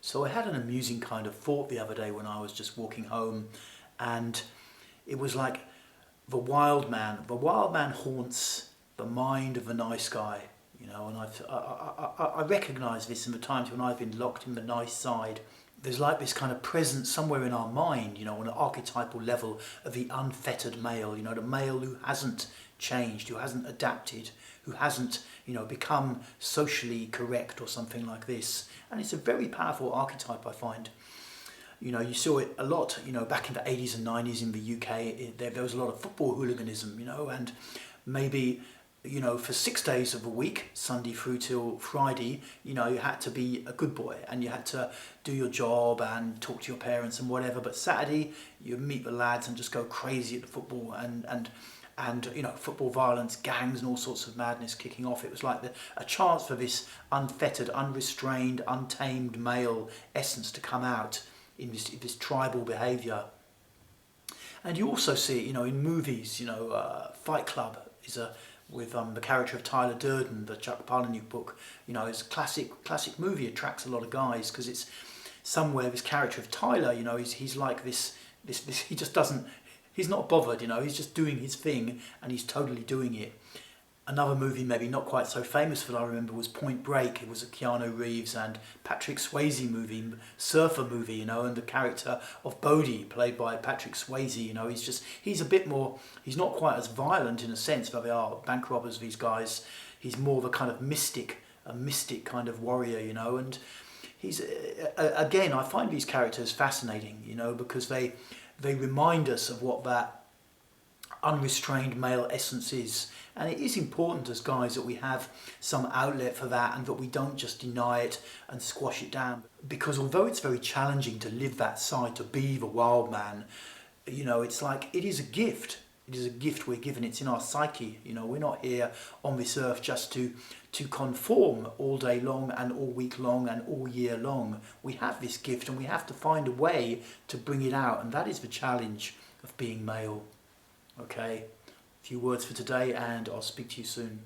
So I had an amusing kind of thought the other day when I was just walking home, and it was like the wild man. The wild man haunts the mind of the nice guy, and I recognise this in the times when I've been locked in the nice side. There's like this kind of presence somewhere in our mind, on an archetypal level of the unfettered male, the male who hasn't changed, who hasn't adapted, who hasn't, become socially correct or something like this. And it's a very powerful archetype, I find. You saw it a lot, back in the 80s and 90s in the UK. There was a lot of football hooliganism, and maybe, for 6 days of the week, Sunday through till Friday, you had to be a good boy and you had to do your job and talk to your parents and whatever. But Saturday, you meet the lads and just go crazy at the football and football violence, gangs and all sorts of madness kicking off. It was like a chance for this unfettered, unrestrained, untamed male essence to come out in this tribal behaviour. And you also see it, in movies. Fight Club is with the character of Tyler Durden, the Chuck Palahniuk book. It's a classic movie. Attracts a lot of guys because it's somewhere this character of Tyler. He's like this. He just doesn't. He's not bothered. He's just doing his thing and he's totally doing it. Another movie, maybe not quite so famous that I remember, was Point Break. It was a Keanu Reeves and Patrick Swayze movie, surfer movie, and the character of Bodhi, played by Patrick Swayze, he's a bit more, he's not quite as violent in a sense, that they are bank robbers, these guys. He's more the kind of a mystic kind of warrior, and he's, again, I find these characters fascinating, because they remind us of what that unrestrained male essence is. And it is important as guys that we have some outlet for that and that we don't just deny it and squash it down. Because although it's very challenging to live that side, to be the wild man, it's like it is a gift. It is a gift we're given. It's in our psyche. We're not here on this earth just to conform all day long and all week long and all year long. We have this gift and we have to find a way to bring it out. And that is the challenge of being male. Okay, a few words for today and I'll speak to you soon.